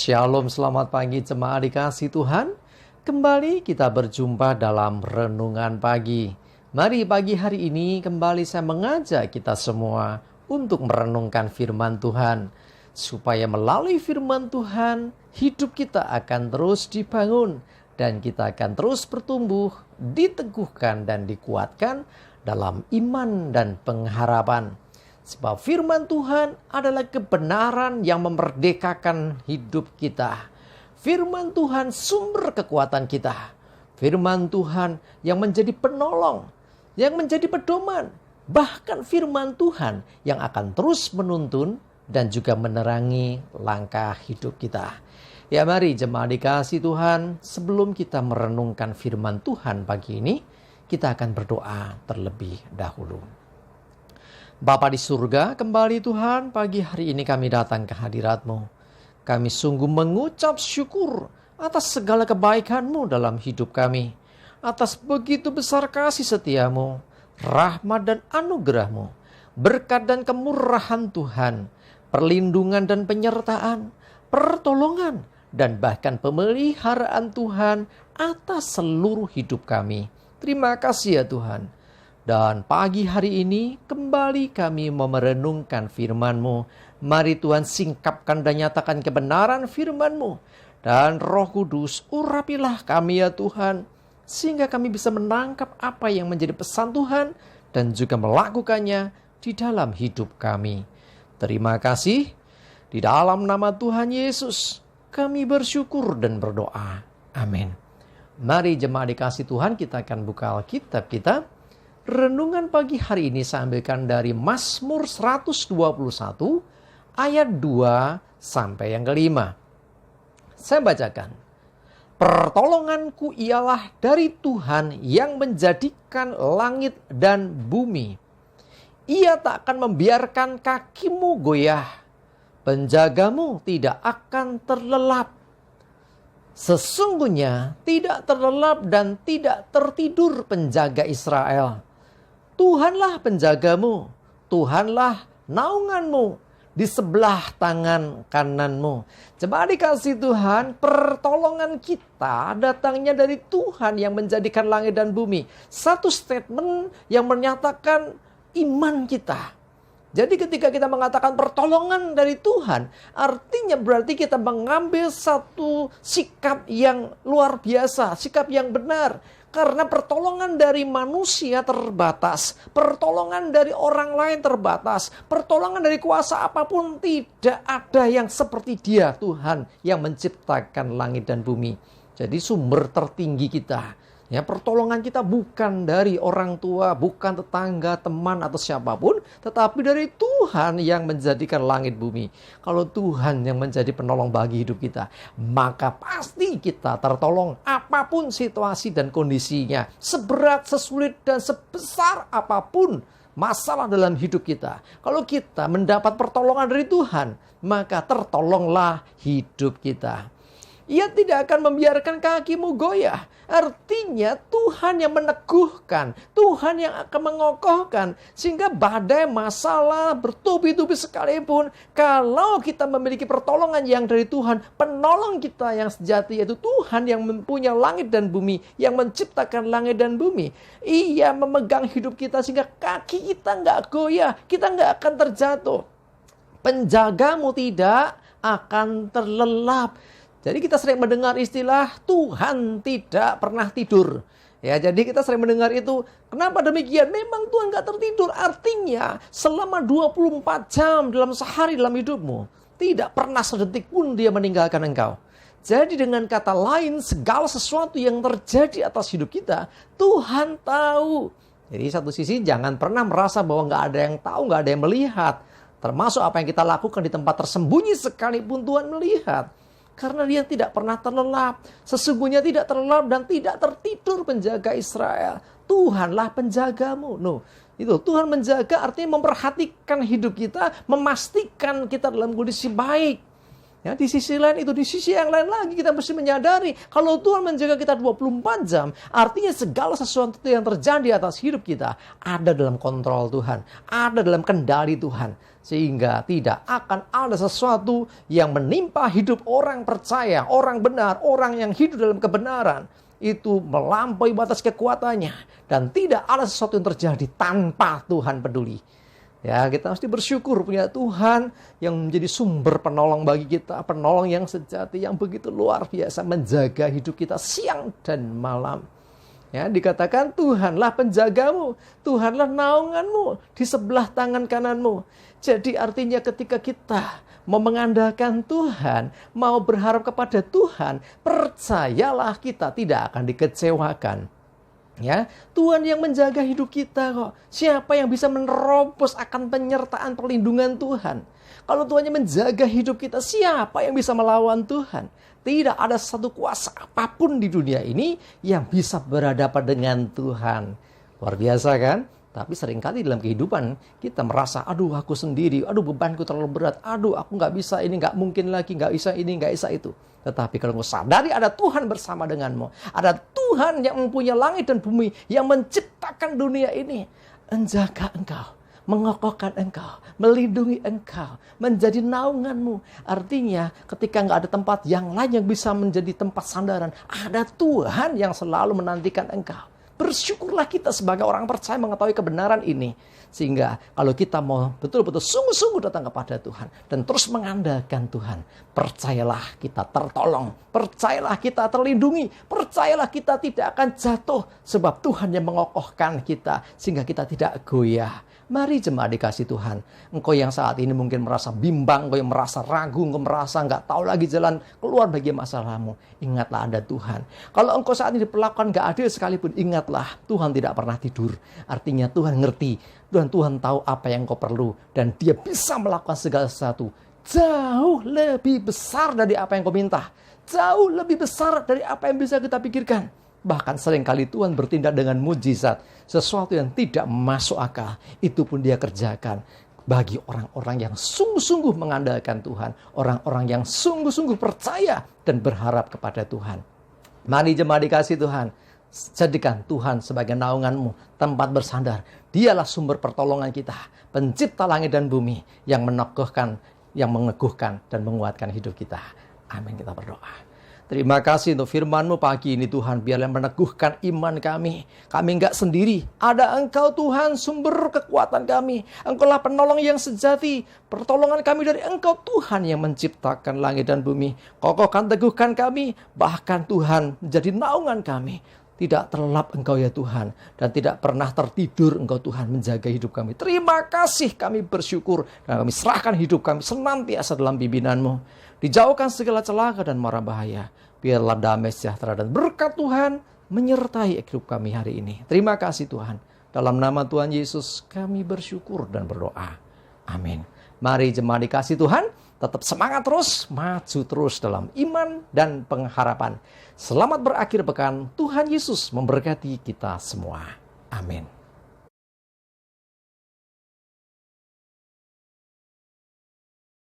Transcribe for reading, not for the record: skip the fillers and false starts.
Shalom, selamat pagi jemaat dikasih Tuhan. Kembali kita berjumpa dalam renungan pagi. Mari pagi hari ini kembali saya mengajak kita semua untuk merenungkan firman Tuhan. Supaya melalui firman Tuhan, hidup kita akan terus dibangun. Dan kita akan terus bertumbuh, diteguhkan dan dikuatkan dalam iman dan pengharapan. Sebab firman Tuhan adalah kebenaran yang memerdekakan hidup kita. Firman Tuhan sumber kekuatan kita. Firman Tuhan yang menjadi penolong, yang menjadi pedoman. Bahkan firman Tuhan yang akan terus menuntun dan juga menerangi langkah hidup kita. Ya mari jemaat dikasih Tuhan, sebelum kita merenungkan firman Tuhan pagi ini, kita akan berdoa terlebih dahulu. Bapa di surga, kembali Tuhan, pagi hari ini kami datang ke hadirat-Mu. Kami sungguh mengucap syukur atas segala kebaikan-Mu dalam hidup kami. Atas begitu besar kasih setia-Mu, rahmat dan anugerah-Mu, berkat dan kemurahan Tuhan, perlindungan dan penyertaan, pertolongan, dan bahkan pemeliharaan Tuhan atas seluruh hidup kami. Terima kasih ya Tuhan. Dan pagi hari ini kembali kami merenungkan firman-Mu. Mari Tuhan singkapkan dan nyatakan kebenaran firman-Mu. Dan Roh Kudus urapilah kami ya Tuhan. Sehingga kami bisa menangkap apa yang menjadi pesan Tuhan. Dan juga melakukannya di dalam hidup kami. Terima kasih. Di dalam nama Tuhan Yesus kami bersyukur dan berdoa. Amin. Mari jemaat dikasih Tuhan, kita akan buka Alkitab kita. Renungan pagi hari ini saya ambilkan dari Mazmur 121 ayat 2 sampai yang kelima. Saya bacakan. Pertolonganku ialah dari Tuhan yang menjadikan langit dan bumi. Ia tak akan membiarkan kakimu goyah. Penjagamu tidak akan terlelap. Sesungguhnya tidak terlelap dan tidak tertidur penjaga Israel. Tuhanlah penjagamu, Tuhanlah naunganmu di sebelah tangan kananmu. Jemaat dikasih Tuhan, pertolongan kita datangnya dari Tuhan yang menjadikan langit dan bumi. Satu statement yang menyatakan iman kita. Jadi ketika kita mengatakan pertolongan dari Tuhan, artinya berarti kita mengambil satu sikap yang luar biasa, sikap yang benar. Karena pertolongan dari manusia terbatas, pertolongan dari orang lain terbatas, pertolongan dari kuasa apapun tidak ada yang seperti Dia, Tuhan yang menciptakan langit dan bumi. Jadi sumber tertinggi kita. Ya, pertolongan kita bukan dari orang tua, bukan tetangga, teman atau siapapun, tetapi dari Tuhan yang menjadikan langit bumi. Kalau Tuhan yang menjadi penolong bagi hidup kita, maka pasti kita tertolong apapun situasi dan kondisinya. Seberat, sesulit, dan sebesar apapun masalah dalam hidup kita. Kalau kita mendapat pertolongan dari Tuhan, maka tertolonglah hidup kita. Ia tidak akan membiarkan kakimu goyah. Artinya Tuhan yang meneguhkan, Tuhan yang akan mengokohkan. Sehingga badai masalah bertubi-tubi sekalipun, kalau kita memiliki pertolongan yang dari Tuhan, penolong kita yang sejati yaitu Tuhan yang mempunyai langit dan bumi, yang menciptakan langit dan bumi. Ia memegang hidup kita sehingga kaki kita nggak goyah, kita nggak akan terjatuh. Penjagamu tidak akan terlelap. Jadi kita sering mendengar istilah Tuhan tidak pernah tidur. Ya, jadi kita sering mendengar itu. Kenapa demikian? Memang Tuhan gak tertidur. Artinya selama 24 jam dalam sehari dalam hidupmu, tidak pernah sedetik pun Dia meninggalkan engkau. Jadi dengan kata lain, segala sesuatu yang terjadi atas hidup kita, Tuhan tahu. Jadi satu sisi jangan pernah merasa bahwa gak ada yang tahu, gak ada yang melihat. Termasuk apa yang kita lakukan di tempat tersembunyi sekalipun Tuhan melihat. Karena Dia tidak pernah terlelap. Sesungguhnya tidak terlelap dan tidak tertidur penjaga Israel. Tuhanlah penjagamu. Itu Tuhan menjaga artinya memperhatikan hidup kita, memastikan kita dalam kondisi baik. Ya, di sisi lain itu, di sisi yang lain lagi kita mesti menyadari kalau Tuhan menjaga kita 24 jam, artinya segala sesuatu yang terjadi atas hidup kita ada dalam kontrol Tuhan, ada dalam kendali Tuhan. Sehingga tidak akan ada sesuatu yang menimpa hidup orang percaya, orang benar, orang yang hidup dalam kebenaran. Itu melampaui batas kekuatannya. Dan tidak ada sesuatu yang terjadi tanpa Tuhan peduli. Ya, kita mesti bersyukur punya Tuhan yang menjadi sumber penolong bagi kita. Penolong yang sejati, yang begitu luar biasa menjaga hidup kita siang dan malam. Ya, dikatakan Tuhanlah penjagamu, Tuhanlah naunganmu di sebelah tangan kananmu. Jadi artinya ketika kita mau mengandalkan Tuhan, mau berharap kepada Tuhan, percayalah kita tidak akan dikecewakan. Ya, Tuhan yang menjaga hidup kita kok. Siapa yang bisa menerobos akan penyertaan perlindungan Tuhan? Kalau Tuhan yang menjaga hidup kita, siapa yang bisa melawan Tuhan? Tidak ada satu kuasa apapun di dunia ini yang bisa berhadapan dengan Tuhan. Luar biasa kan? Tapi seringkali dalam kehidupan kita merasa, aduh aku sendiri, aduh bebanku terlalu berat, aduh aku nggak bisa ini, nggak mungkin lagi, nggak bisa ini, nggak bisa itu. Tetapi kalau engkau sadari ada Tuhan bersama denganmu, ada Tuhan yang mempunyai langit dan bumi, yang menciptakan dunia ini, menjaga engkau, mengokohkan engkau, melindungi engkau, menjadi naunganmu. Artinya ketika nggak ada tempat yang lain yang bisa menjadi tempat sandaran, ada Tuhan yang selalu menantikan engkau. Bersyukurlah kita sebagai orang percaya mengetahui kebenaran ini. Sehingga kalau kita mau betul-betul sungguh-sungguh datang kepada Tuhan dan terus mengandalkan Tuhan, percayalah kita tertolong, percayalah kita terlindungi, percayalah kita tidak akan jatuh sebab Tuhan yang mengokohkan kita sehingga kita tidak goyah. Mari jemaat dikasih Tuhan, engkau yang saat ini mungkin merasa bimbang, engkau yang merasa ragu, engkau merasa nggak tahu lagi jalan keluar bagi masalahmu. Ingatlah ada Tuhan. Kalau engkau saat ini diperlakukan nggak adil sekalipun, ingatlah Tuhan tidak pernah tidur. Artinya Tuhan ngerti, Tuhan tahu apa yang engkau perlu. Dan Dia bisa melakukan segala sesuatu jauh lebih besar dari apa yang kau minta. Jauh lebih besar dari apa yang bisa kita pikirkan. Bahkan seringkali Tuhan bertindak dengan mujizat. Sesuatu yang tidak masuk akal. Itu pun Dia kerjakan. Bagi orang-orang yang sungguh-sungguh mengandalkan Tuhan. Orang-orang yang sungguh-sungguh percaya dan berharap kepada Tuhan. Mari jemaat dikasih Tuhan. Jadikan Tuhan sebagai naunganmu. Tempat bersandar. Dialah sumber pertolongan kita. Pencipta langit dan bumi. Yang meneguhkan, yang mengeguhkan dan menguatkan hidup kita. Amin, kita berdoa. Terima kasih untuk firman-Mu pagi ini Tuhan. Biarlah meneguhkan iman kami. Kami enggak sendiri. Ada Engkau Tuhan sumber kekuatan kami. Engkaulah penolong yang sejati. Pertolongan kami dari Engkau Tuhan yang menciptakan langit dan bumi. Kokohkan teguhkan kami. Bahkan Tuhan menjadi naungan kami. Tidak terlelap Engkau ya Tuhan. Dan tidak pernah tertidur Engkau Tuhan menjaga hidup kami. Terima kasih kami bersyukur. Dan kami serahkan hidup kami senantiasa dalam bimbingan-Mu. Dijauhkan segala celaka dan mara bahaya. Biarlah damai sejahtera dan berkat Tuhan menyertai hidup kami hari ini. Terima kasih Tuhan. Dalam nama Tuhan Yesus kami bersyukur dan berdoa. Amin. Mari jemaat dikasih Tuhan. Tetap semangat terus, maju terus dalam iman dan pengharapan. Selamat berakhir pekan. Tuhan Yesus memberkati kita semua. Amin.